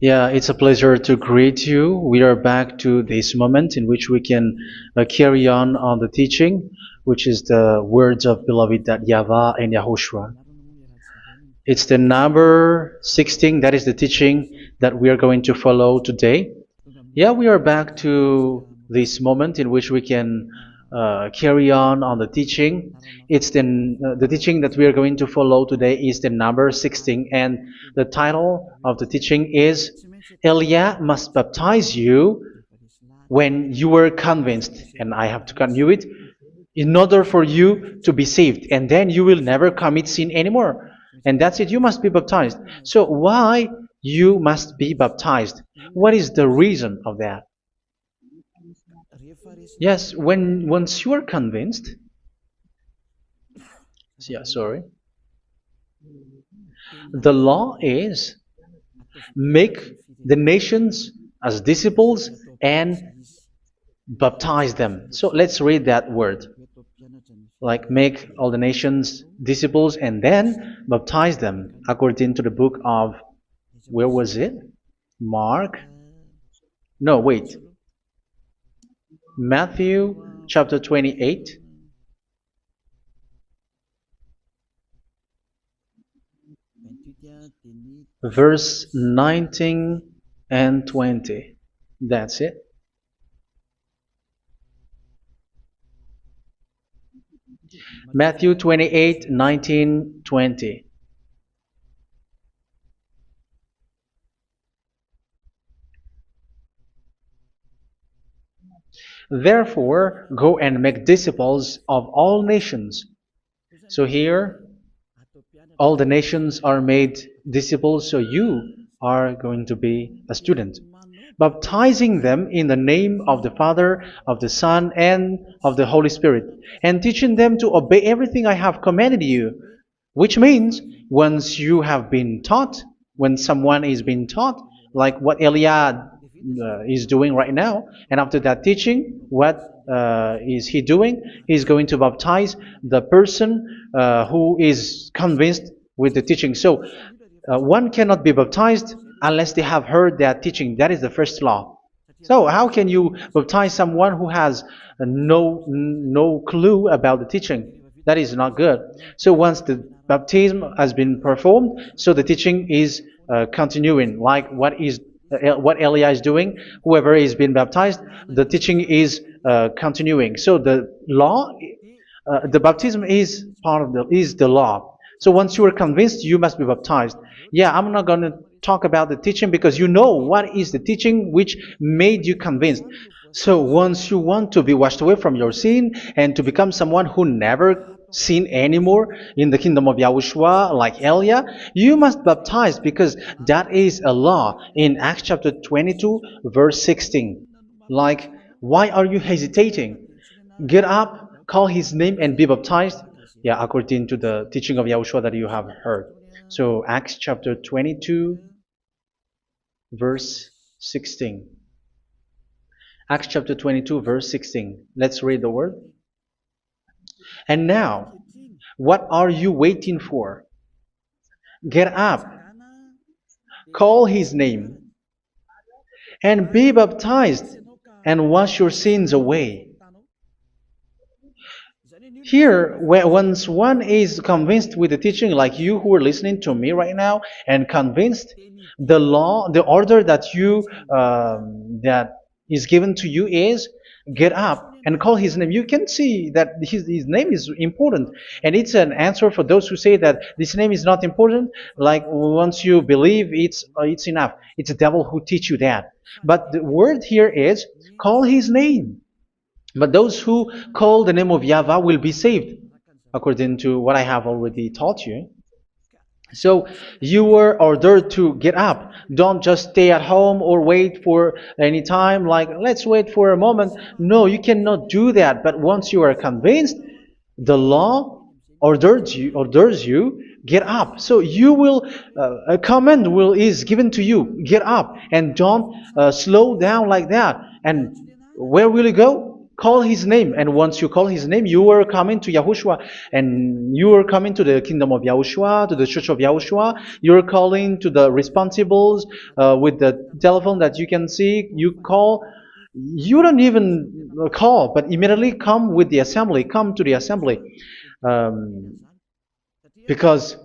Yeah, it's a pleasure to greet you. We are back to this moment in which we can carry on the teaching, which is the words of beloved that YAHVAH and YAHOSHUA. It's the number 16, that is the teaching that we are going to follow today. Yeah, we are back to this moment in which we can carry on the teaching. It's the teaching that we are going to follow today is the number 16, and the title of the teaching is Elia must baptize you when you were convinced, and I have to continue it, in order for you to be saved, and then you will never commit sin anymore. And that's it, you must be baptized. So why you must be baptized? What is the reason of that? Yes, when once you are convinced, yeah, sorry, the law is make the nations as disciples and baptize them. So let's read that word. Like make all the nations disciples and then baptize them according to the book of, where was it? Mark? No, wait. Matthew chapter 28. Verse 19 and 20. That's it. Matthew 28, 19, 20. Therefore, go and make disciples of all nations. So here, all the nations are made disciples, so you are going to be a student. Baptizing them in the name of the Father, of the Son, and of the Holy Spirit, and teaching them to obey everything I have commanded you. Which means, once you have been taught, when someone is being taught, like what Elia is doing right now, and after that teaching, what is he doing? He's going to baptize the person who is convinced with the teaching. So one cannot be baptized unless they have heard that teaching. That is the first law. So how can you baptize someone who has no clue about the teaching? That is not good. So once the baptism has been performed, so the teaching is continuing, like what Elia is doing. Whoever is being baptized, the teaching is continuing. So the law, the baptism is part of the law. So once you are convinced, you must be baptized. Yeah, I'm not going to talk about the teaching because you know what is the teaching which made you convinced. So once you want to be washed away from your sin and to become someone who never sin anymore in the kingdom of YAHOSHUA, like Elia, you must baptize because that is a law in Acts chapter 22, verse 16. Like, why are you hesitating? Get up, call his name, and be baptized. Yeah, according to the teaching of YAHOSHUA that you have heard. So Acts chapter 22, verse 16. Acts chapter 22, verse 16. Let's read the word. And now, what are you waiting for? Get up, call his name, and be baptized, and wash your sins away. Here, once one is convinced with the teaching, like you who are listening to me right now, and convinced, the law, the order that that is given to you is get up and call his name. You can see that his name is important, and it's an answer for those who say that this name is not important. Like once you believe, it's enough. It's the devil who teach you that. But the word here is call his name. But those who call the name of YAHVAH will be saved, according to what I have already taught you. So you were ordered to get up. Don't just stay at home or wait for any time, like let's wait for a moment. No, you cannot do that. But once you are convinced, the law orders you get up. So you will a command is given to you, get up, and don't slow down like that. And where will you go? call his name, and once you call his name, you are coming to Yahushua, and you are coming to the kingdom of Yahushua, to the church of Yahushua. You are calling to the responsibles with the telephone that you can see. You call. You don't even call, but immediately come with the assembly. Come to the assembly, um, because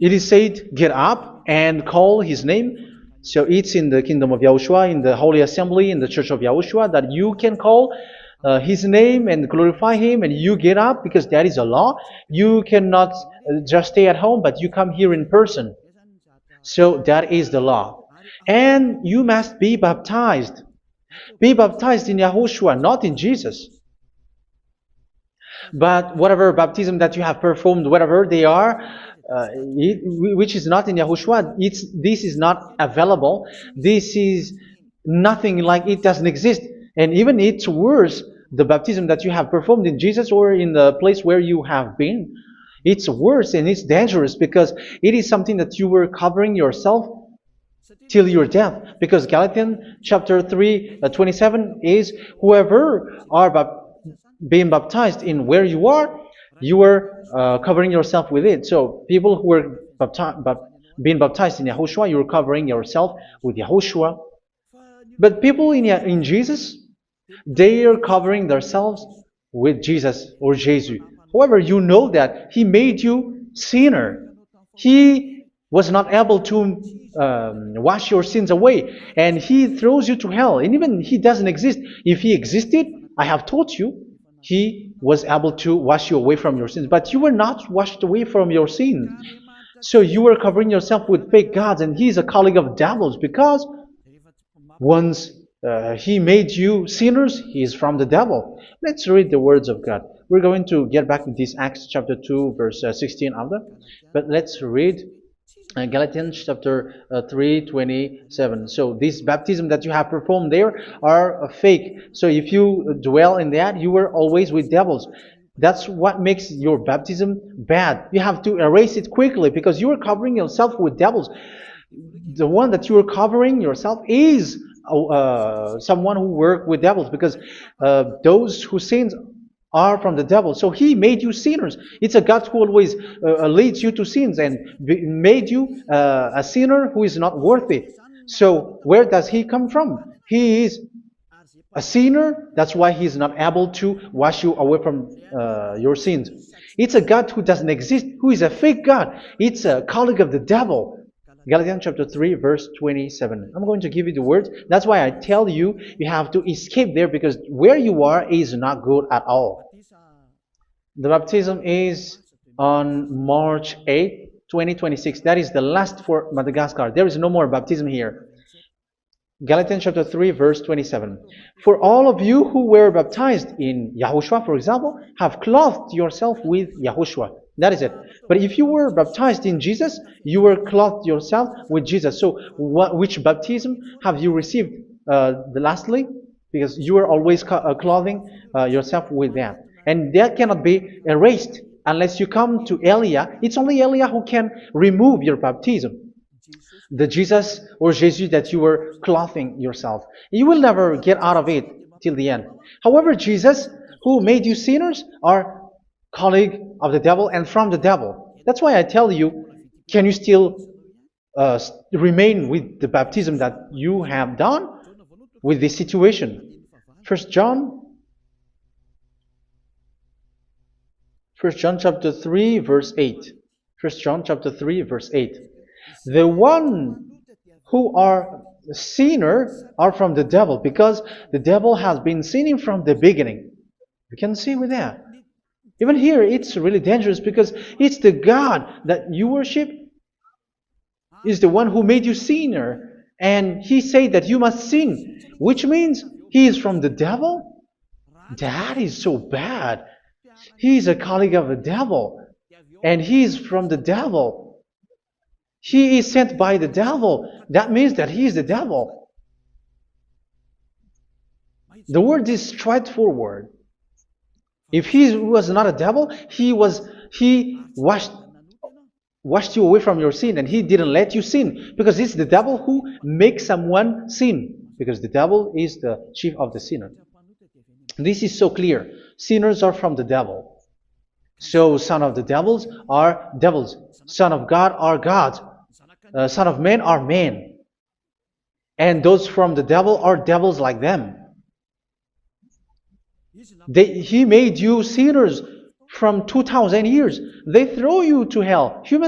it is said, get up and call his name. So it's in the kingdom of Yahushua, in the holy assembly, in the church of Yahushua, that you can call his name and glorify him, and you get up because that is a law. You cannot just stay at home, but you come here in person. So that is the law. And you must be baptized. Be baptized in Yahushua, not in Jesus. But whatever baptism that you have performed, whatever they are, which is not in Yahushua, this is not available. This is nothing, like it doesn't exist. And even it's worse, the baptism that you have performed in Jesus or in the place where you have been. It's worse and it's dangerous because it is something that you were covering yourself till your death. Because Galatians chapter 3, 27 is, whoever are being baptized in where you are covering yourself with it. So people who were being baptized in Yahushua, you're covering yourself with Yahushua. But people in Jesus, they are covering themselves with Jesus or Jesus. However, you know that he made you sinner. He was not able to wash your sins away, and he throws you to hell. And even he doesn't exist. If he existed, I have told you, he was able to wash you away from your sins. But you were not washed away from your sins. So you were covering yourself with fake gods, and he is a colleague of devils, because once he made you sinners, he is from the devil. Let's read the words of God. We're going to get back to this Acts chapter 2, verse 16 after. But let's read Galatians chapter 3, 27. So this baptism that you have performed there are fake. So if you dwell in that, you were always with devils. That's what makes your baptism bad. You have to erase it quickly because you are covering yourself with devils. The one that you are covering yourself is someone who worked with devils, because those who sins are from the devil. So he made you sinners. It's a God who always leads you to sins and made you a sinner who is not worthy. So where does he come from? He is a sinner. That's why he is not able to wash you away from your sins. It's a God who doesn't exist, who is a fake God. It's a colleague of the devil. Galatians chapter 3, verse 27. I'm going to give you the words. That's why I tell you, you have to escape there, because where you are is not good at all. The baptism is on March 8, 2026. That is the last for Madagascar. There is no more baptism here. Galatians chapter 3, verse 27. For all of you who were baptized in Yahushua, for example, have clothed yourself with Yahushua. That is it. But if you were baptized in Jesus, you were clothed yourself with Jesus. So which baptism have you received lastly? Because you are always clothing yourself with that. And that cannot be erased unless you come to Elia. It's only Elia who can remove your baptism. The Jesus or Jesus that you were clothing yourself. You will never get out of it till the end. However, Jesus, who made you sinners, are colleague of the devil and from the devil. That's why I tell you, can you still remain with the baptism that you have done with this situation? First John chapter 3, verse 8. First John chapter 3, verse 8. The one who are sinner are from the devil, because the devil has been sinning from the beginning. You can see with that. Even here, it's really dangerous, because it's the God that you worship is the one who made you sinner. And he said that you must sin, which means he is from the devil. That is so bad. He is a colleague of the devil. And he is from the devil. He is sent by the devil. That means that he is the devil. The word is straightforward. If he was not a devil, he washed you away from your sin, and he didn't let you sin, because it's the devil who makes someone sin, because the devil is the chief of the sinner. This is so clear. Sinners are from the devil. So son of the devils are devils. Son of God are God. Son of men are men. And those from the devil are devils like them. He made you sinners from 2000 years. They throw you to hell. He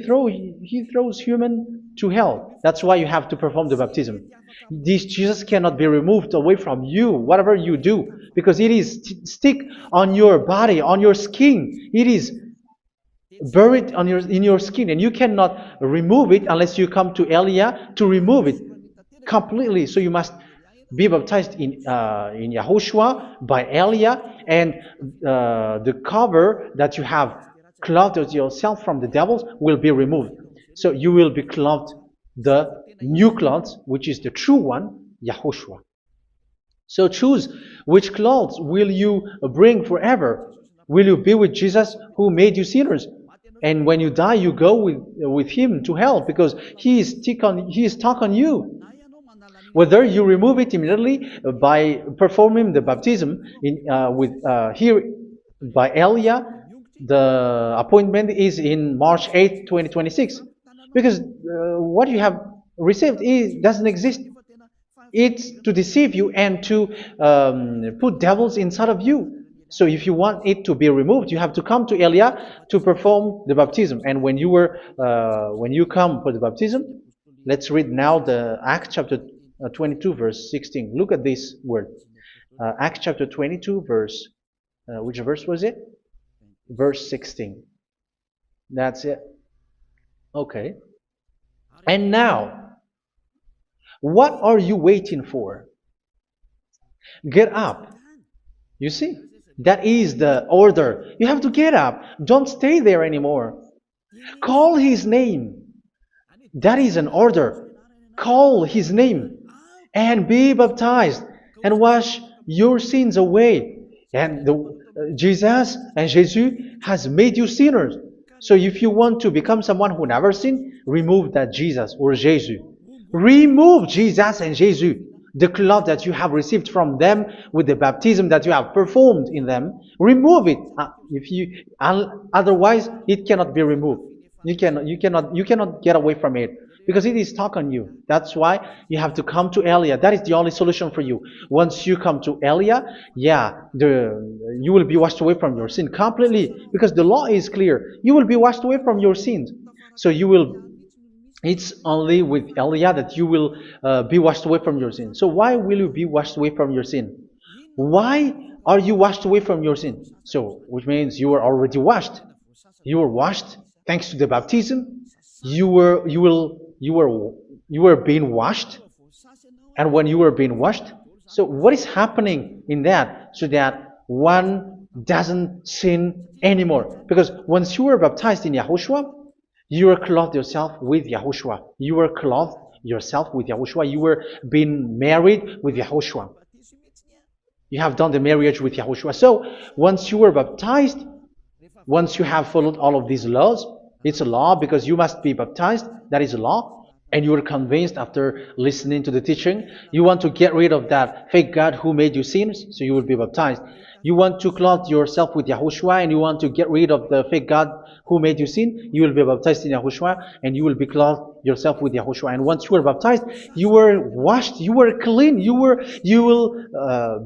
throws human to hell. That's why you have to perform the baptism. This Jesus cannot be removed away from you, whatever you do, because it is stick on your body, on your skin. It is buried in your skin, and you cannot remove it unless you come to Elia to remove it completely. So you must be baptized in Yahushua by Elia, and the cover that you have clothed yourself from the devils will be removed. So you will be clothed the new clothes, which is the true one, Yahushua. So choose which clothes will you bring forever. Will you be with Jesus who made you sinners? And when you die, you go with him to hell because he is stuck on you. Whether you remove it immediately by performing the baptism here by Elia, the appointment is in March 8th, 2026. Because what you have received doesn't exist. It's to deceive you and to put devils inside of you. So if you want it to be removed, you have to come to Elia to perform the baptism. And when you come for the baptism, let's read now the Acts chapter 22 verse 16. Look at this word. Acts chapter 22 verse, which verse was it? Verse 16. That's it. Okay. And now, what are you waiting for? Get up. You see, that is the order. You have to get up. Don't stay there anymore. Call his name. That is an order. Call his name and be baptized and wash your sins away. And Jesus has made you sinners. So if you want to become someone who never sinned, remove that Jesus or Jesus. Remove Jesus and Jesus, the cloth that you have received from them with the baptism that you have performed in them. Remove it. Otherwise, it cannot be removed. You cannot get away from it because it is stuck on you. That's why you have to come to Elia. That is the only solution for you. Once you come to Elia, you will be washed away from your sin completely because the law is clear. You will be washed away from your sins. So it's only with Elia that you will be washed away from your sin. So why will you be washed away from your sin? Why are you washed away from your sin? So, which means you were already washed. You were washed thanks to the baptism. You were being washed, and when you were being washed, so what is happening in that? So that one doesn't sin anymore. Because once you were baptized in Yahushua, you were clothed yourself with Yahushua. You were clothed yourself with Yahushua. You were being married with Yahushua. You have done the marriage with Yahushua. So once you were baptized, once you have followed all of these laws, it's a law because you must be baptized. That is a law. And you are convinced after listening to the teaching, you want to get rid of that fake God who made you sinners, so you will be baptized. You want to clothe yourself with Yahushua and you want to get rid of the fake God who made you sin, you will be baptized in Yahushua and you will be clothed yourself with Yahushua. And once you are baptized, you were washed, you were clean, you will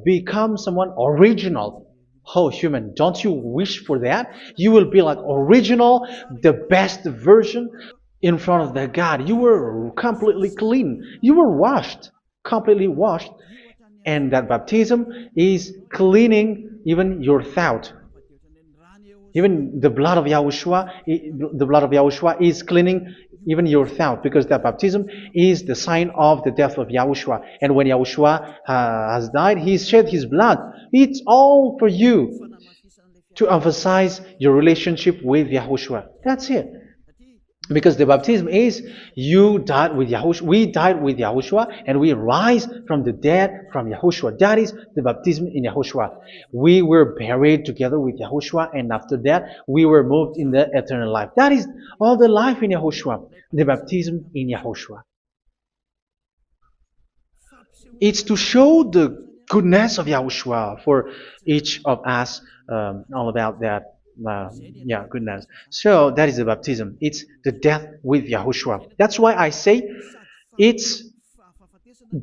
become someone original. Oh, human, don't you wish for that? You will be like original, the best version in front of the God. You were completely clean. You were washed, completely washed. And that baptism is cleaning even your thought. Even the blood of Yahushua is cleaning even your thought, because that baptism is the sign of the death of Yahushua. And when Yahushua has died, he shed his blood. It's all for you to emphasize your relationship with Yahushua. That's it. Because the baptism is you died with Yahushua, we died with Yahushua, and we rise from the dead from Yahushua. That is the baptism in Yahushua. We were buried together with Yahushua, and after that we were moved in the eternal life. That is all the life in Yahushua, the baptism in Yahushua. It's to show goodness of Yahushua for each of us, all about that. Yeah, goodness. So that is the baptism. It's the death with Yahushua. That's why I say it's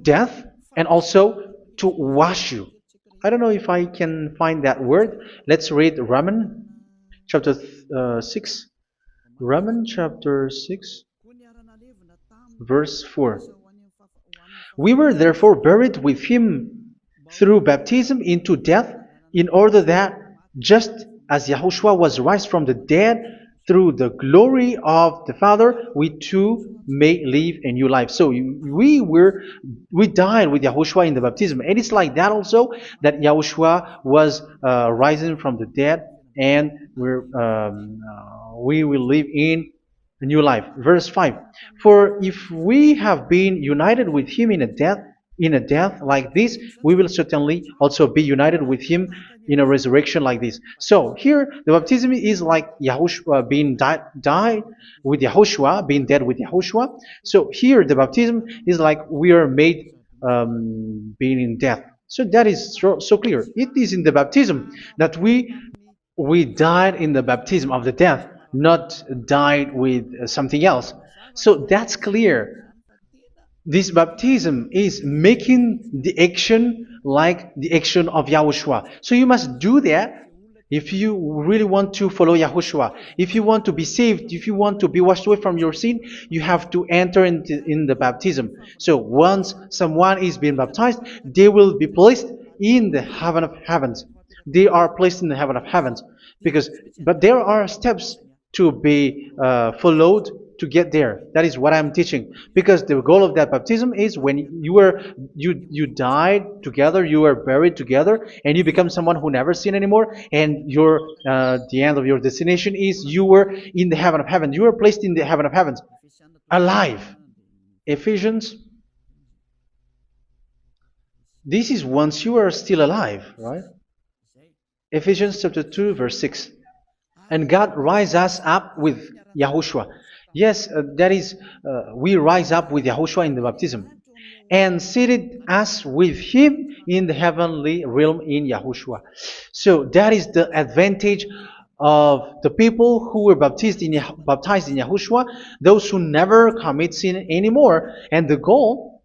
death and also to wash you. I don't know if I can find that word. Let's read Romans chapter 6. Romans chapter 6, verse 4. We were therefore buried with him through baptism into death, in order that, just as Yahushua was raised from the dead through the glory of the Father, we too may live a new life. So we died with Yahushua in the baptism, and it's like that also that Yahushua was rising from the dead, and we will live in a new life. Verse 5. For if we have been united with him in a death like this, we will certainly also be united with him in a resurrection like this. So here the baptism is like Yahushua being died with Yahushua, being dead with Yahushua. So here the baptism is like we are made being in death. So that is so clear. It is in the baptism that we died in the baptism of the death, not died with something else. So that's clear. This baptism is making the action like the action of Yahushua. So you must do that if you really want to follow Yahushua. If you want to be saved, if you want to be washed away from your sin, you have to enter in the baptism. So once someone is being baptized, they will be placed in the heaven of heavens. They are placed in the heaven of heavens but there are steps to be followed to get there. That is what I'm teaching. Because the goal of that baptism is when you died together, you were buried together, and you become someone who never sin anymore. And the end of your destination is you were in the heaven of heaven. You were placed in the heaven of heavens, alive. Ephesians. This is once you are still alive, right? Ephesians chapter 2, verse 6. And God rise us up with Yahushua. Yes, that is, we rise up with Yahushua in the baptism. And seated us with him in the heavenly realm in Yahushua. So that is the advantage of the people who were baptized in Yahushua, those who never commit sin anymore. And the goal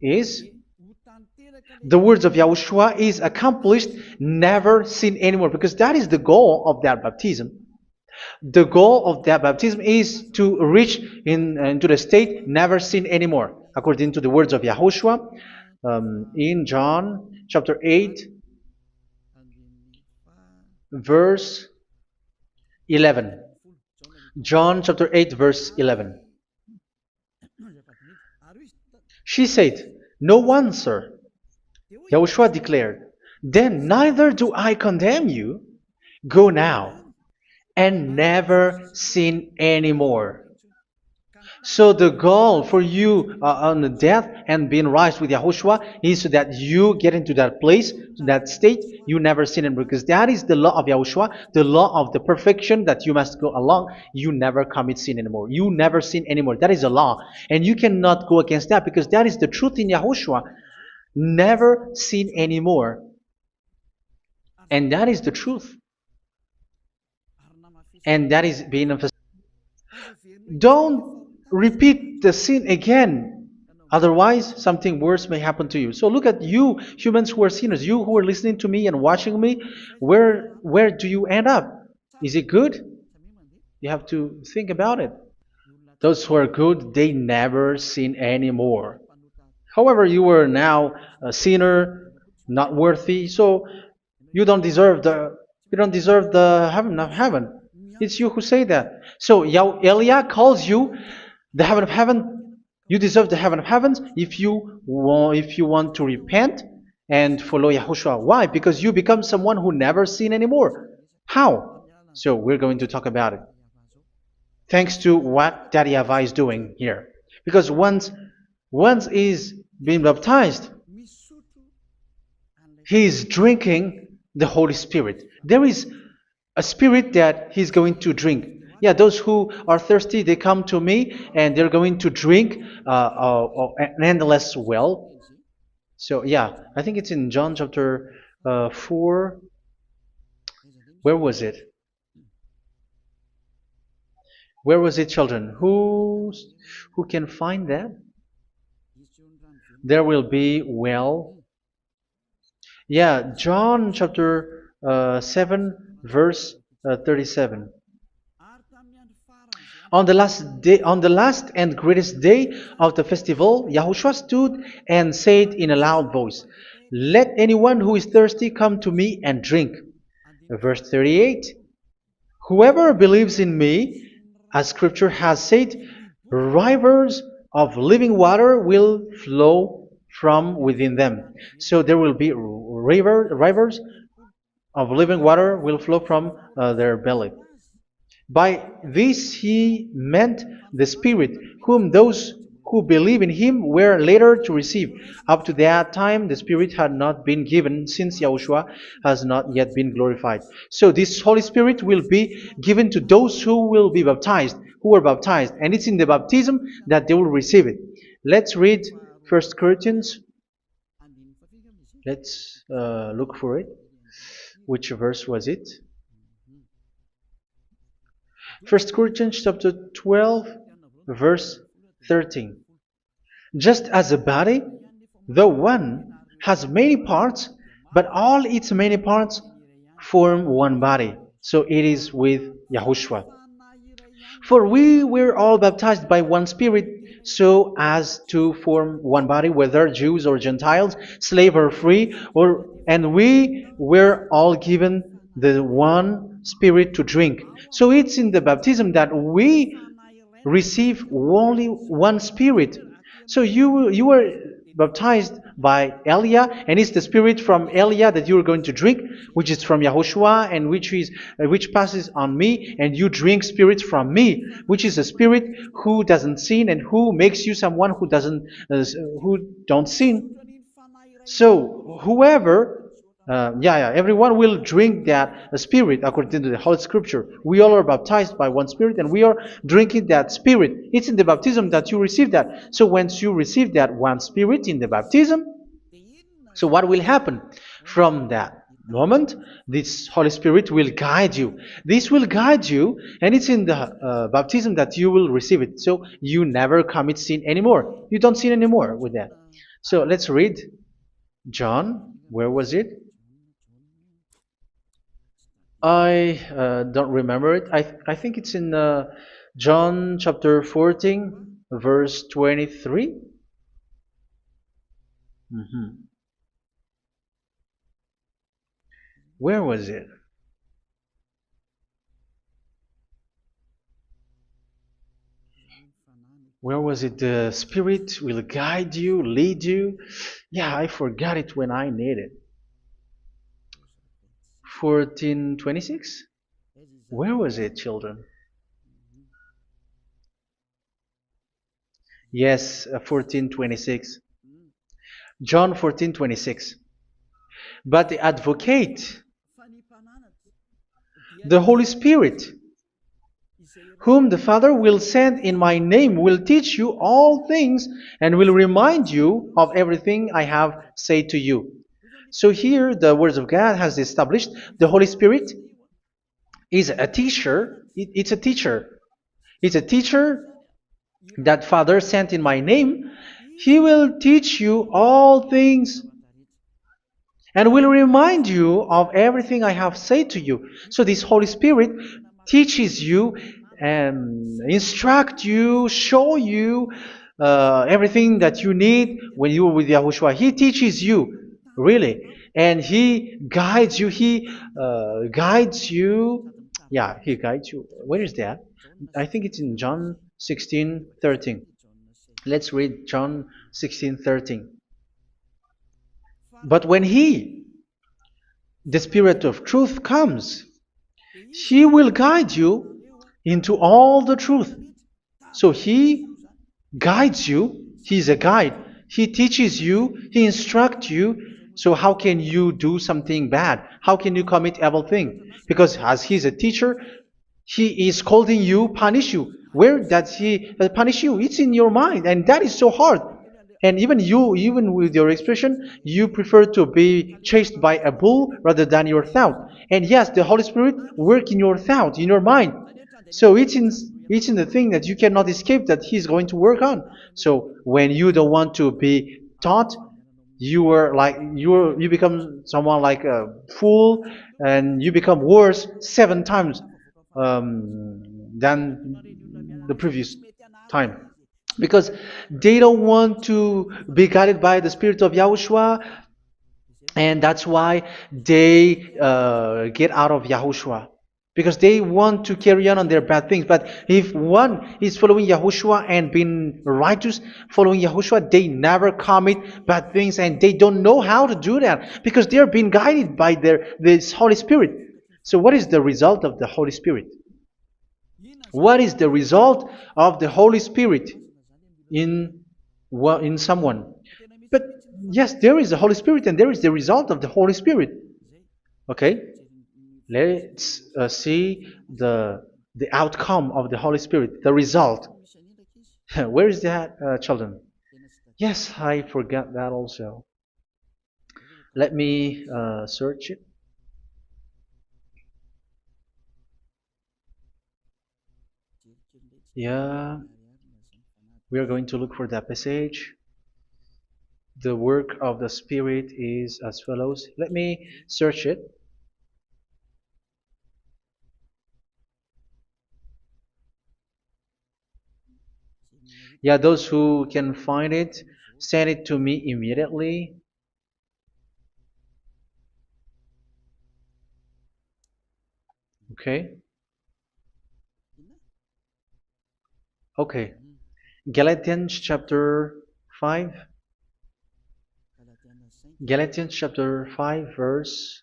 is the words of Yahushua is accomplished, never sin anymore, because that is the goal of that baptism. The goal of that baptism is to reach into the state never sin anymore, according to the words of Yahushua in John chapter 8, verse 11. John chapter 8, verse 11. She said, "No one, sir." Yahushua declared, "Then neither do I condemn you. Go now and never sin anymore." So the goal for you on the death and being raised with Yahushua is so that you get into that place, to that state, you never sin anymore. Because that is the law of Yahushua, the law of the perfection that you must go along. You never commit sin anymore. You never sin anymore. That is a law. And you cannot go against that because that is the truth in Yahushua. Never sin anymore. And that is the truth. And that is being emphasized. Don't repeat the sin again. Otherwise, something worse may happen to you. So look at you, humans who are sinners, you who are listening to me and watching me. Where do you end up? Is it good? You have to think about it. Those who are good, they never sin anymore. However, you are now a sinner, not worthy, so you don't deserve the heaven of heaven. It's you who say that. So Eliah calls you the heaven of heaven. You deserve the heaven of heavens if you want to repent and follow Yahushua. Why? Because you become someone who never sin anymore. How? So we're going to talk about it. Thanks to what Daddy YAHVAH is doing here. Because once is being baptized, he is drinking the Holy Spirit. There is a spirit that he's going to drink. Yeah, those who are thirsty, they come to me and they're going to drink an endless well. So yeah, I think it's in John chapter 4. Where was it? Where was it, children? Who can find that? There will be, well, yeah, John chapter 7, verse 37. On the last and greatest day of the festival, Yahushua stood and said in a loud voice, "Let anyone who is thirsty come to me and drink." Verse 38, "Whoever believes in me, as Scripture has said, rivers of living water will flow from within them." So there will be rivers of living water will flow from their belly. By this he meant the Spirit, whom those who believe in him were later to receive. Up to that time, the Spirit had not been given, since Yahushua has not yet been glorified. So this Holy Spirit will be given to those who will be baptized, who were baptized, and it's in the baptism that they will receive it. Let's read 1 Corinthians. Let's look for it. Which verse was it? 1 Corinthians chapter 12, verse 13. Just as a body, though one, has many parts, but all its many parts form one body. So it is with Yahushua. For we were all baptized by one Spirit, so as to form one body, whether Jews or Gentiles, slave or free, and we were all given the one Spirit to drink. So it's in the baptism that we receive only one Spirit. So you were baptized by Elia, and it's the Spirit from Elia that you are going to drink, which is from Yahushua, and which passes on me, and you drink Spirit from me, which is a Spirit who doesn't sin and who makes you someone who don't sin. So whoever everyone will drink that Spirit according to the Holy Scripture. We all are baptized by one Spirit, and we are drinking that Spirit. It's in the baptism that you receive that. So once you receive that one Spirit in the baptism, so what will happen? From that moment, this Holy Spirit will guide you. This will guide you, and it's in the baptism that you will receive it. So you never commit sin anymore. You don't sin anymore with that. So let's read John. Where was it? I don't remember it. I think it's in John chapter 14, verse 23. Mhm. Where was it? Where was it? The Spirit will guide you, lead you. Yeah, I forgot it when I need it. 14:26? Where was it, children? Yes, 14:26. John 14:26. But the advocate, the Holy Spirit, whom the Father will send in my name, will teach you all things and will remind you of everything I have said to you. So here the words of God has established the Holy Spirit is a teacher. It's a teacher. It's a teacher that Father sent in my name. He will teach you all things and will remind you of everything I have said to you. So this Holy Spirit teaches you and instruct you, show you everything that you need when you are with Yahushua. He teaches you, really, and He guides you. He guides you. Yeah, He guides you. Where is that? I think it's in John 16:13. Let's read John 16:13. But when He, the Spirit of truth, comes, He will guide you into all the truth. So He guides you. He's a guide. He teaches you. He instructs you. So how can you do something bad? How can you commit evil thing? Because as He's a teacher, He is scolding you, punish you. Where does He punish you? It's in your mind, and that is so hard. And even with your expression, you prefer to be chased by a bull rather than your thought. And yes, the Holy Spirit work in your thought, in your mind. So it's in the thing that you cannot escape that He's going to work on. So when you don't want to be taught, you become someone like a fool, and you become worse 7 times than the previous time, because they don't want to be guided by the spirit of Yahushua, and that's why they get out of Yahushua, because they want to carry on their bad things. But if one is following Yahushua and being righteous, following Yahushua, they never commit bad things, and they don't know how to do that because they are being guided by this Holy Spirit. So what is the result of the Holy Spirit? What is the result of the Holy Spirit in in someone? But yes, there is the Holy Spirit, and there is the result of the Holy Spirit. Okay, let's see the outcome of the Holy Spirit, the result. Where is that, children? Yes, I forgot that also. Let me search it. Yeah, we are going to look for that passage. The work of the Spirit is as follows. Let me search it. Yeah, those who can find it, send it to me immediately. Okay. Okay. Galatians chapter 5. Galatians chapter 5 verse.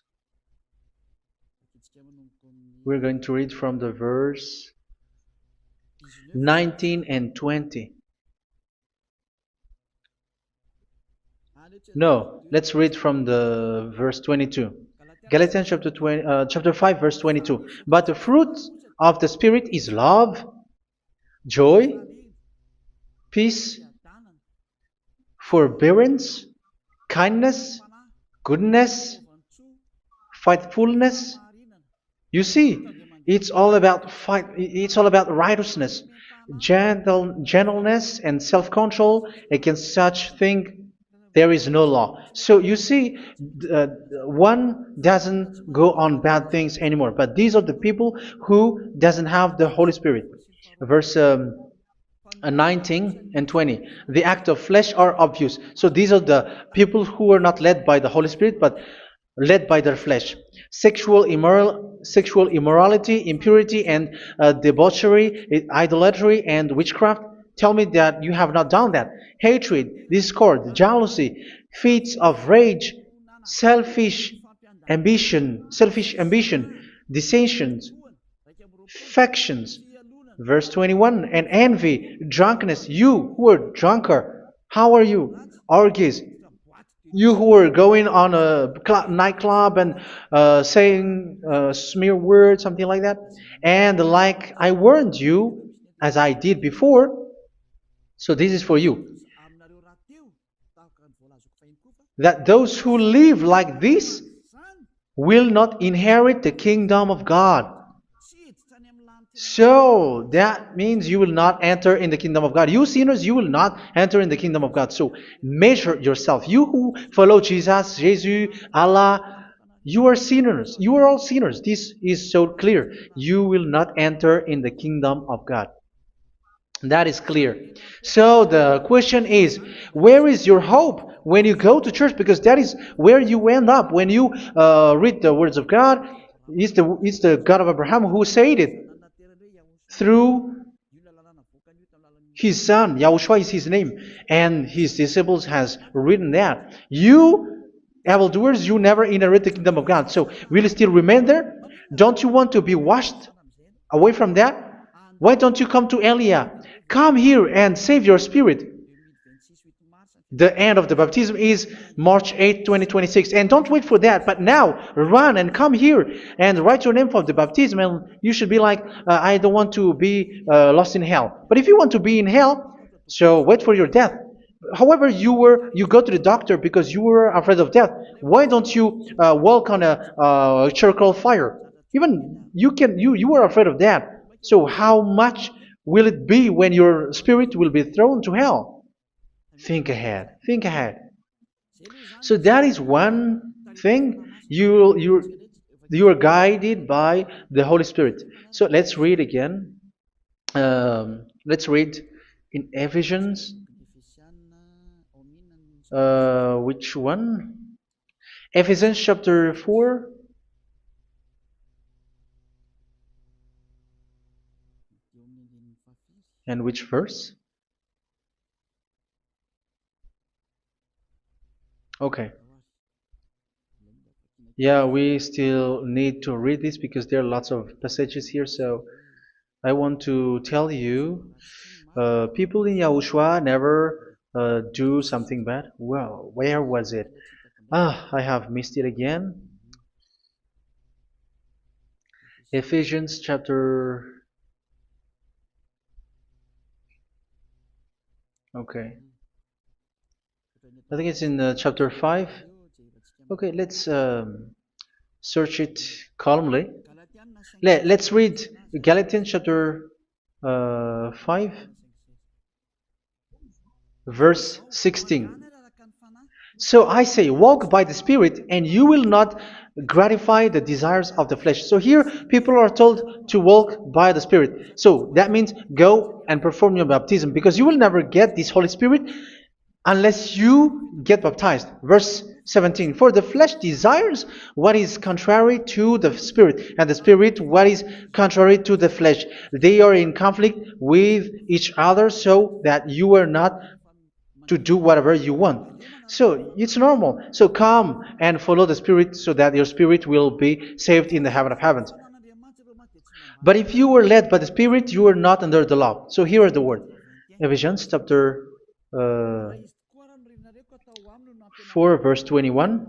We're going to read from the verse 19 and 20. No, let's read from the verse 22. Galatians chapter 5 verse 22. But the fruit of the Spirit is love, joy, peace, forbearance, kindness, goodness, faithfulness. You see, it's all about righteousness, gentleness, and self-control. Against such thing there is no law. So you see, one doesn't go on bad things anymore. But these are the people who doesn't have the Holy Spirit. Verse 19 and 20. The act of flesh are obvious. So these are the people who are not led by the Holy Spirit, but led by their flesh. Sexual immorality, impurity, and debauchery, idolatry, and witchcraft. Tell me that you have not done that. Hatred, discord, jealousy, fits of rage, selfish ambition, dissensions, factions. Verse 21, and envy, drunkenness. You who are drunker, how are you? Orgies. You who are going on a nightclub and saying smear words, something like that. And like I warned you, as I did before, so this is for you, that those who live like this will not inherit the kingdom of God. So that means you will not enter in the kingdom of God. You sinners, you will not enter in the kingdom of God. So measure yourself. You who follow Jesus, Allah, you are sinners. You are all sinners. This is so clear. You will not enter in the kingdom of God. That is clear. So the question is, where is your hope when you go to church? Because that is where you end up. When you read the words of God, it's the God of Abraham who said it through his son. Yahushua is his name, and his disciples has written that. You evildoers, you never inherit the kingdom of God. So will you still remain there? Don't you want to be washed away from that? Why don't you come to Elia? Come here and save your spirit. The end of the baptism is March 8, 2026. And don't wait for that, but now run and come here and write your name for the baptism. And you should be like, I don't want to be lost in hell. But if you want to be in hell, so wait for your death. However, you go to the doctor because you were afraid of death. Why don't you walk on a charcoal fire? Even you were afraid of that. So how much will it be when your spirit will be thrown to hell? Think ahead. Think ahead. So that is one thing. You are guided by the Holy Spirit. So let's read again. Let's read in Ephesians. Which one? Ephesians chapter 4. And which verse? Okay. Yeah, we still need to read this because there are lots of passages here. So I want to tell you, people in Yahushua never do something bad. Well, where was it? I have missed it again. Ephesians chapter. Okay, I think it's in chapter 5. Okay, let's search it calmly. Let's read Galatians chapter 5, verse 16. So I say, walk by the Spirit, and you will not gratify the desires of the flesh. So here, people are told to walk by the Spirit. So that means go and perform your baptism, because you will never get this Holy Spirit unless you get baptized. Verse 17. For the flesh desires what is contrary to the Spirit, and the Spirit what is contrary to the flesh. They are in conflict with each other, so that you are not to do whatever you want. So it's normal. So come and follow the Spirit so that your spirit will be saved in the heaven of heavens. But if you were led by the Spirit, you are not under the law. So here is the word. Ephesians chapter 4, verse 21.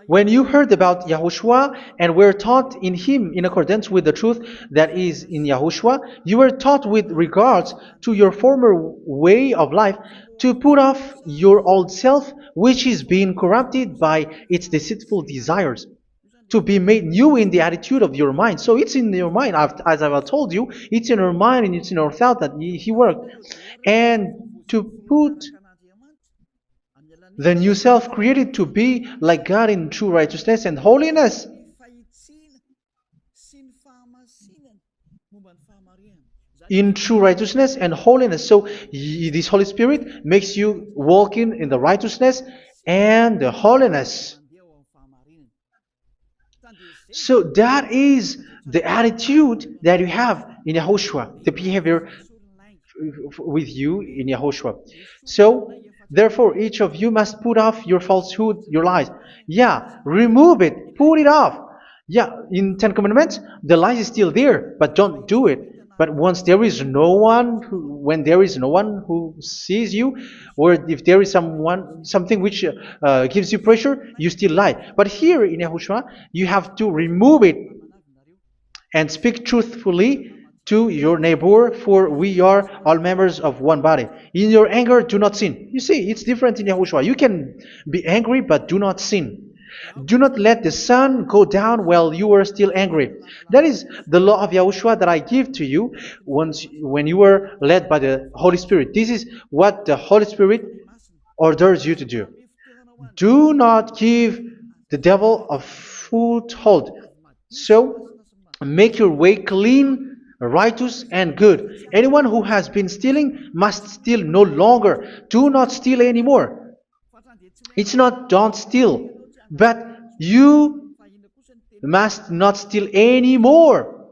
When you heard about Yahushua and were taught in him in accordance with the truth that is in Yahushua, you were taught with regards to your former way of life to put off your old self, which is being corrupted by its deceitful desires, to be made new in the attitude of your mind. So it's in your mind, as I've told you, it's in your mind and it's in your thought that he worked. And to put the new self created to be like God in true righteousness and holiness. In true righteousness and holiness. So this Holy Spirit makes you walking in the righteousness and the holiness. So that is the attitude that you have in Yahushua, the behavior with you in Yahushua. So, therefore, each of you must put off your falsehood, your lies. Yeah, remove it, put it off. Yeah, in Ten Commandments, the lies is still there, but don't do it. But once there is no one, when there is no one who sees you, or if there is something which gives you pressure, you still lie. But here in Yahushua, you have to remove it and speak truthfully to your neighbor, for we are all members of one body. In your anger, do not sin. You see, it's different in Yahushua. You can be angry, but do not sin. Do not let the sun go down while you are still angry. That is the law of Yahushua that I give to you when you were led by the Holy Spirit. This is what the Holy Spirit orders you to do. Do not give the devil a foothold. So, make your way clean, righteous, and good. Anyone who has been stealing must steal no longer. Do not steal anymore. It's not don't steal, but you must not steal anymore.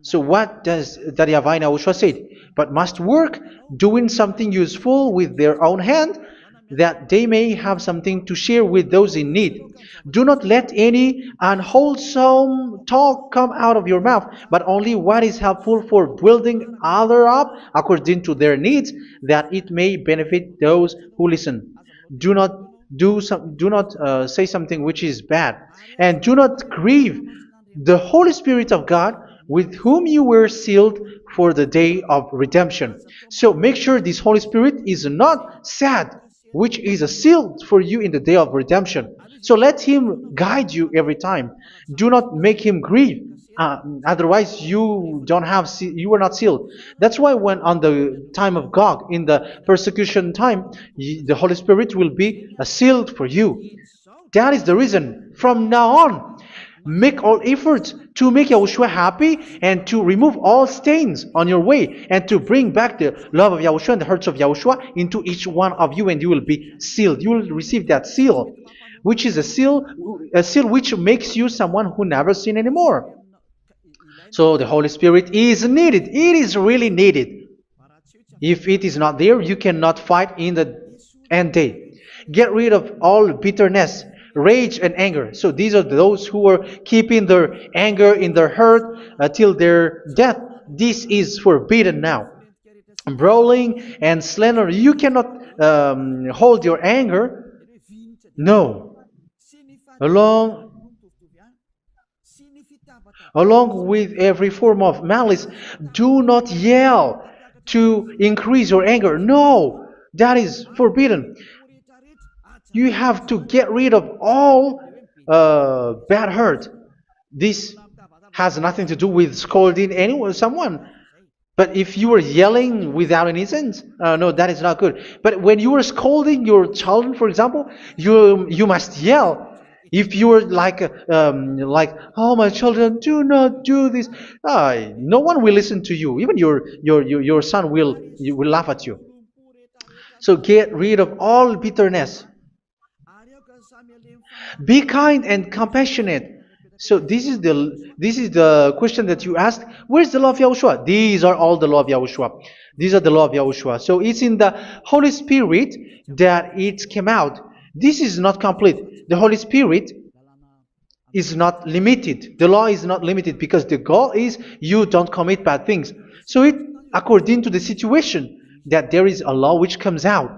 So what does Daryavai Yahushua say? But must work, doing something useful with their own hand, that they may have something to share with those in need. Do not let any unwholesome talk come out of your mouth, but only what is helpful for building others up according to their needs, that it may benefit those who listen. Do not say something which is bad, and do not grieve the Holy Spirit of God, with whom you were sealed for the day of redemption. So make sure this Holy Spirit is not sad, which is a seal for you in the day of redemption. So let Him guide you every time. Do not make Him grieve. Otherwise, you don't have you are not sealed. That's why when on the time of God, in the persecution time, the Holy Spirit will be a sealed for you. That is the reason. From now on, make all efforts to make Yahushua happy and to remove all stains on your way and to bring back the love of Yahushua and the hearts of Yahushua into each one of you, and you will be sealed. You will receive that seal, which is a seal which makes you someone who never sin anymore. So the Holy Spirit is needed. It is really needed. If it is not there, you cannot fight in the end day. Get rid of all bitterness, rage, and anger. So these are those who are keeping their anger in their heart till their death. This is forbidden now. Brawling and slander. You cannot hold your anger. No. Along with every form of malice, do not yell to increase your anger. No, that is forbidden. You have to get rid of all bad hurt. This has nothing to do with scolding anyone, someone. But if you are yelling without any sense, no, that is not good. But when you are scolding your children, for example, you must yell. If you are like, oh my children, do not do this, no one will listen to you. Even your son will laugh at you. So get rid of all bitterness. Be kind and compassionate. So this is the question that you asked. Where's the law of Yahushua? These are all the law of Yahushua. These are the law of Yahushua. So it's in the Holy Spirit that it came out. This is not complete. The Holy Spirit is not limited. The law is not limited because the goal is you don't commit bad things. So it according to the situation that there is a law which comes out,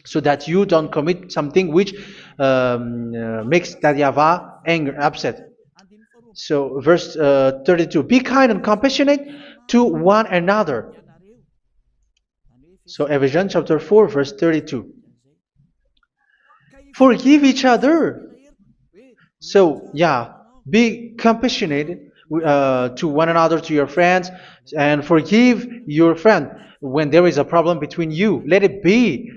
so that you don't commit something which makes that YAHVAH anger, upset. So verse 32, be kind and compassionate to one another. So Ephesians chapter 4 verse 32. Forgive each other. So yeah, be compassionate to one another, to your friends, and forgive your friend when there is a problem between you. Let it be.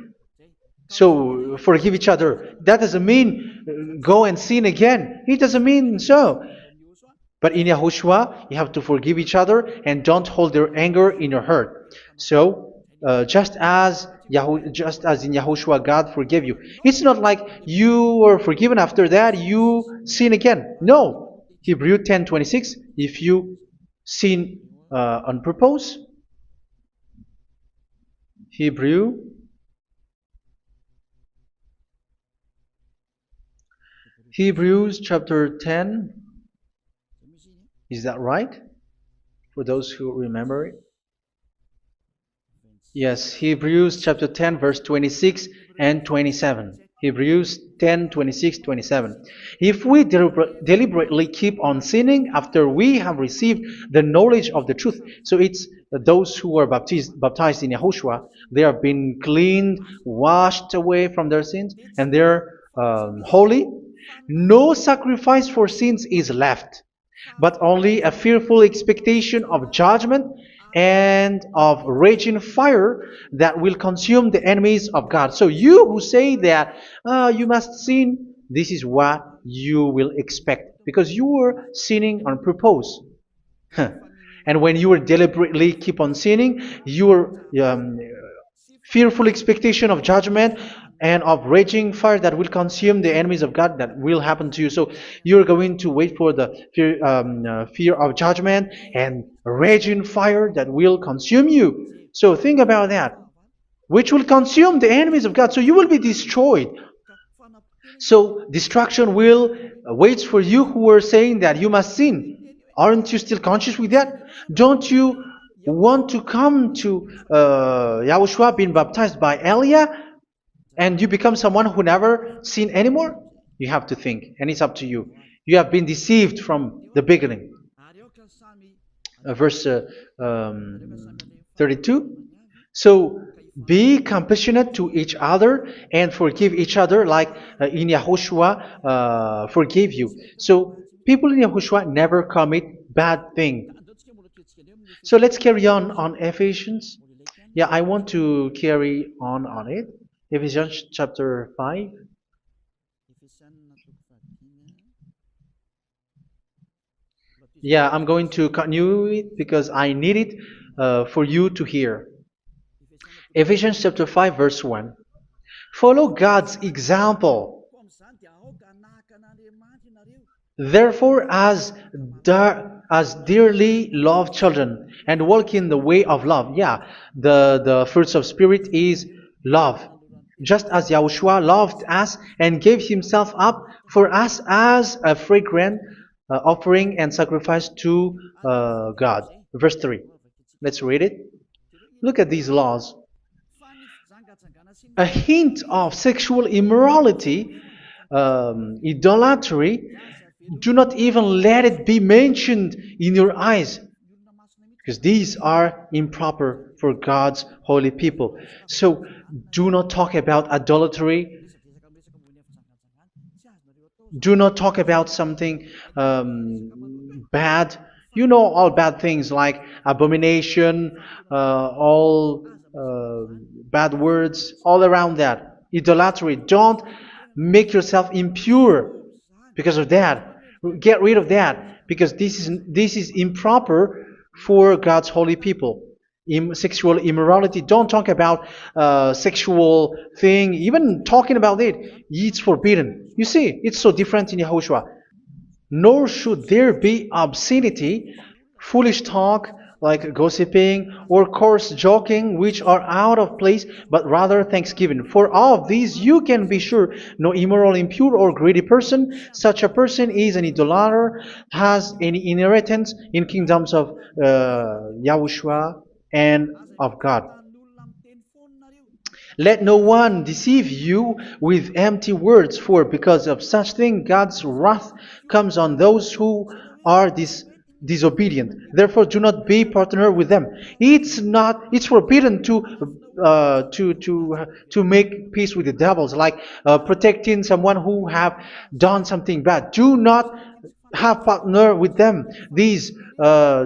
So forgive each other. That doesn't mean go and sin again. It doesn't mean so. But in Yahushua, you have to forgive each other and don't hold their anger in your heart. So just as in Yahushua, God forgave you. It's not like you were forgiven after that you sin again. No. Hebrew 10:26. If you sin on purpose, Hebrews chapter 10. Is that right? For those who remember it? Yes, Hebrews chapter 10 verse 26 and 27. Hebrews 10, 26, 27. If we deliberately keep on sinning after we have received the knowledge of the truth, so it's those who are baptized in Yahushua, they have been cleaned, washed away from their sins, and they're holy. No sacrifice for sins is left, but only a fearful expectation of judgment and of raging fire that will consume the enemies of God. So you who say that you must sin, this is what you will expect, because you were sinning on purpose. And when you deliberately keep on sinning, your fearful expectation of judgment and of raging fire that will consume the enemies of God, that will happen to you. So you're going to wait for the fear of judgment and raging fire that will consume you. So think about that, which will consume the enemies of God. So you will be destroyed. So destruction will wait for you who are saying that you must sin. Aren't you still conscious with that? Don't you want to come to Yahushua being baptized by Elia and you become someone who never sin anymore? You have to think, and it's up to you. You have been deceived from the beginning. verse um, 32. So be compassionate to each other and forgive each other like in Yahushua forgave you. So people in Yahushua never commit bad thing. So let's carry on Ephesians. Yeah, I want to carry on it. Ephesians chapter 5. Yeah, I'm going to continue it because I need it for you to hear. Ephesians chapter 5, verse 1. Follow God's example. Therefore, as dearly loved children, and walk in the way of love. Yeah, the fruits of spirit is love. Just as Yahushua loved us and gave himself up for us as a fragrant offering and sacrifice to God. Verse 3. Let's read it. Look at these laws. A hint of sexual immorality, idolatry, do not even let it be mentioned in your eyes, because these are improper for God's holy people. So do not talk about idolatry. Do not talk about something bad. You know all bad things like abomination, all bad words, all around that. Idolatry. Don't make yourself impure because of that. Get rid of that because this is improper for God's holy people. Sexual immorality. Don't talk about sexual thing. Even talking about it's forbidden. You see, it's so different in Yahushua. Nor should there be obscenity, foolish talk like gossiping or coarse joking, which are out of place, but rather thanksgiving. For of these you can be sure: no immoral, impure, or greedy person, such a person is an idolater, has any inheritance in kingdoms of Yahushua and of God. Let no one deceive you with empty words, for because of such thing God's wrath comes on those who are disobedient. Therefore, do not be partner with them. It's forbidden to make peace with the devils, like protecting someone who have done something bad. Do not have partner with them. These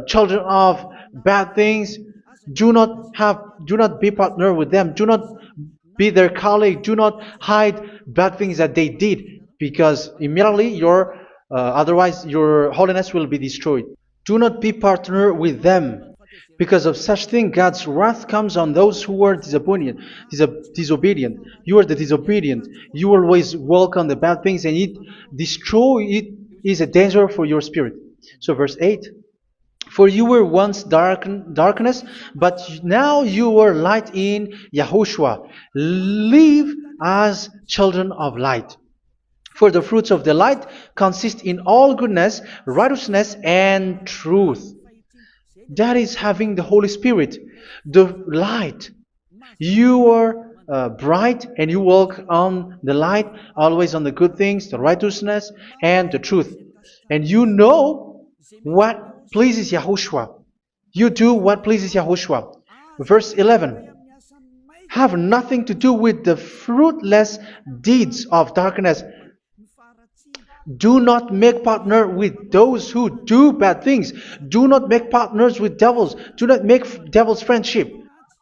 children of bad things, do not be partner with them. Do not be their colleague. Do not hide bad things that they did, because immediately otherwise your holiness will be destroyed. Do not be partner with them. Because of such thing, God's wrath comes on those who are disobedient. You are the disobedient. You always walk on the bad things, and it is a danger for your spirit. So verse 8. For you were once darkness, but now you are light in Yahushua. Live as children of light. For the fruits of the light consist in all goodness, righteousness, and truth. That is having the Holy Spirit, the light. You are bright and you walk on the light, always on the good things, the righteousness, and the truth. And you know what pleases Yahushua. You do what pleases Yahushua. Verse 11. Have nothing to do with the fruitless deeds of darkness. Do not make partner with those who do bad things. Do not make partners with devils. Do not make devils friendship.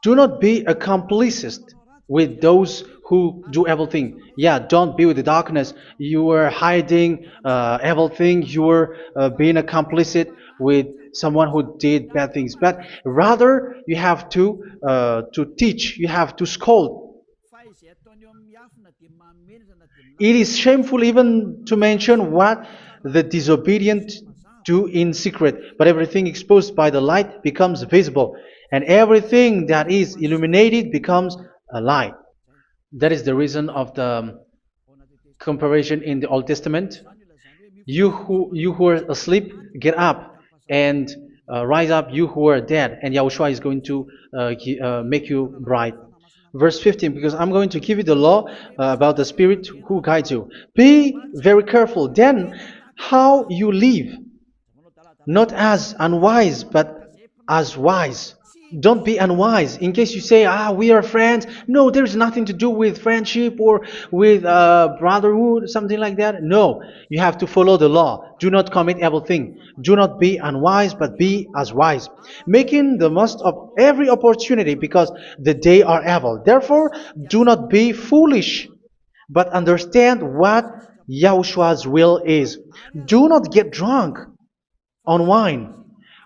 Do not be accomplices with those who do evil thing. Yeah, don't be with the darkness. You are hiding evil thing. You are being a complicit with someone who did bad things. But rather, you have to teach. You have to scold. It is shameful even to mention what the disobedient do in secret, but everything exposed by the light becomes visible, and everything that is illuminated becomes a light. That is the reason of the comparison in the Old Testament. You who are asleep, get up and rise up, you who are dead, and Yahushua is going to make you bright. Verse 15, because I'm going to give you the law about the Spirit who guides you. Be very careful then how you live, not as unwise, but as wise. Don't be unwise. In case you say, we are friends. No, there's nothing to do with friendship or with brotherhood, something like that. No, you have to follow the law. Do not commit evil thing. Do not be unwise, but be as wise, making the most of every opportunity because the day are evil. Therefore, do not be foolish, but understand what Yahushua's will is. Do not get drunk on wine,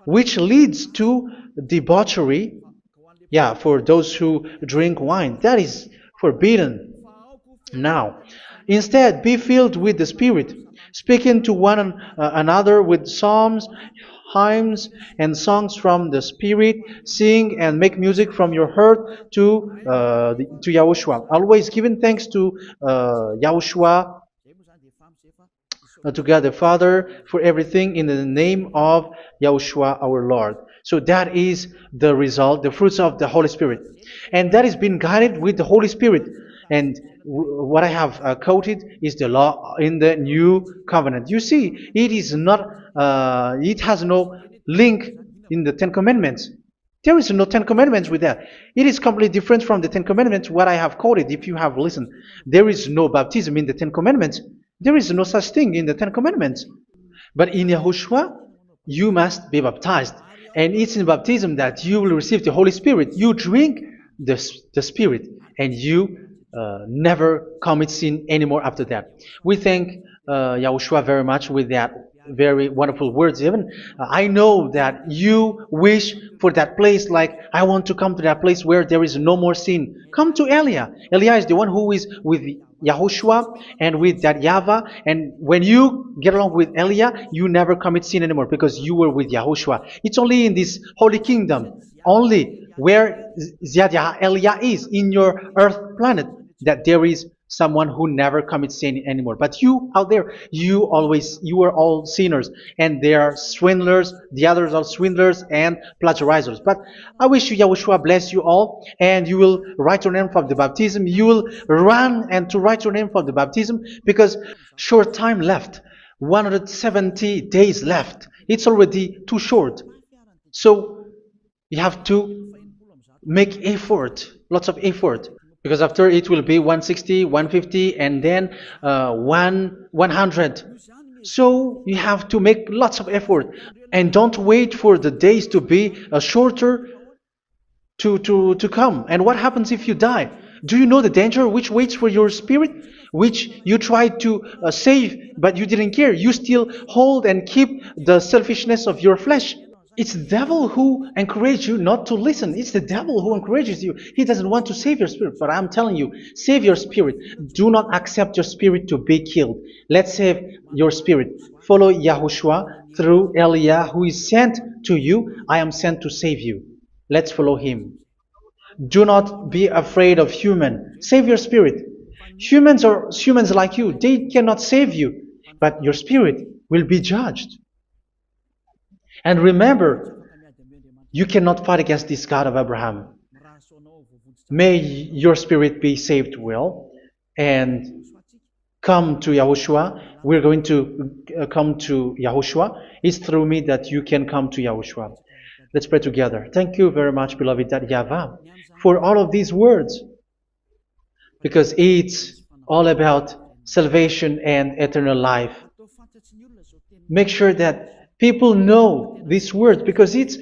which leads to debauchery. Yeah, for those who drink wine, that is forbidden now. Instead, be filled with the Spirit, speaking to one another with psalms, hymns, and songs from the Spirit. Sing and make music from your heart to Yahushua. Always giving thanks to Yahushua, to God the Father for everything in the name of Yahushua our Lord. So that is the result, the fruits of the Holy Spirit. And that is being guided with the Holy Spirit. And what I have quoted is the law in the new covenant. You see, it is not, it has no link in the Ten Commandments. There is no Ten Commandments with that. It is completely different from the Ten Commandments, what I have quoted, if you have listened. There is no baptism in the Ten Commandments. There is no such thing in the Ten Commandments. But in Yahushua, you must be baptized. And it's in baptism that you will receive the Holy Spirit. You drink the Spirit, and you never commit sin anymore after that. We thank Yahushua very much with that very wonderful words. Even I know that you wish for that place, like I want to come to that place where there is no more sin. Come to Elia. Elia is the one who is with Yahushua and with that YAHVAH. And when you get along with Elia, you never commit sin anymore because you were with Yahushua. It's only in this holy kingdom, only where Ziyadah Elia is, in your earth planet, that there is someone who never commits sin anymore. But you out there, you are all sinners, and they are swindlers. The others are swindlers and plagiarizers. But I wish you, Yahushua, bless you all, and you will write your name for the baptism. You will run and to write your name for the baptism, because short time left, 170 days left. It's already too short. So you have to make effort, lots of effort, because after it will be 160, 150, and then 100. So you have to make lots of effort, and don't wait for the days to be shorter to come. And what happens if you die? Do you know the danger which waits for your spirit, which you tried to save, but you didn't care? You still hold and keep the selfishness of your flesh. It's the devil who encourages you not to listen. It's the devil who encourages you. He doesn't want to save your spirit. But I'm telling you, save your spirit. Do not accept your spirit to be killed. Let's save your spirit. Follow Yahushua through Elia, who is sent to you. I am sent to save you. Let's follow him. Do not be afraid of human. Save your spirit. Humans are humans like you. They cannot save you. But your spirit will be judged. And remember, you cannot fight against this God of Abraham. May your spirit be saved well and come to Yahushua. We're going to come to Yahushua. It's through me that you can come to Yahushua. Let's pray together. Thank you very much, beloved YAHVAH, for all of these words, because it's all about salvation and eternal life. Make sure that people know these words, because it's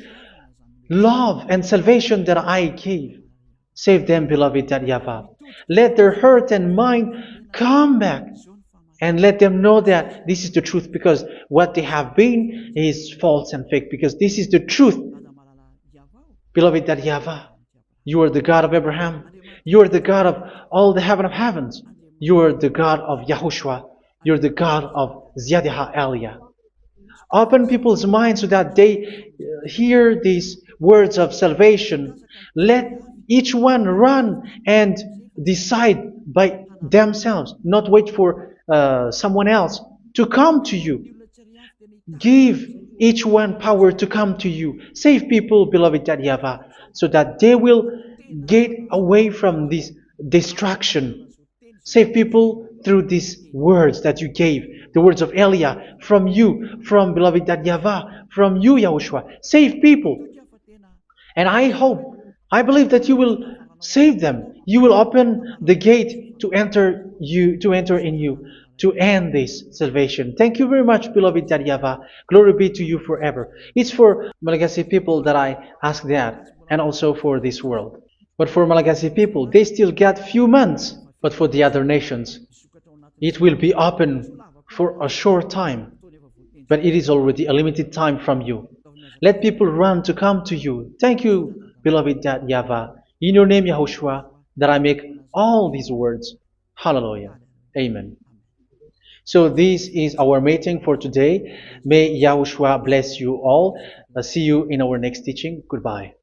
love and salvation that I gave. Save them, beloved YAHVAH. Let their heart and mind come back, and let them know that this is the truth, because what they have been is false and fake, because this is the truth. Beloved YAHVAH, you are the God of Abraham. You are the God of all the heaven of heavens. You are the God of Yahushua. You are the God of Ziyadah Elia. Open people's minds so that they hear these words of salvation. Let each one run and decide by themselves, not wait for someone else to come to you. Give each one power to come to you. Save people, beloved YAHVAH, so that they will get away from this distraction. Save people through these words that you gave, the words of Elia, from you, from beloved YAHVAH, from you, Yahushua. Save people. And I hope, I believe that you will save them. You will open the gate to enter in you, to end this salvation. Thank you very much, beloved Daddy Yava. Glory be to you forever. It's for Malagasy people that I ask that, and also for this world. But for Malagasy people, they still get few months. But for the other nations, it will be open for a short time, but it is already a limited time from you. Let people run to come to you. Thank you, beloved Yahweh. In your name, Yahushua, that I make all these words. Hallelujah. Amen. So this is our meeting for today. May Yahushua bless you all. See you in our next teaching. Goodbye.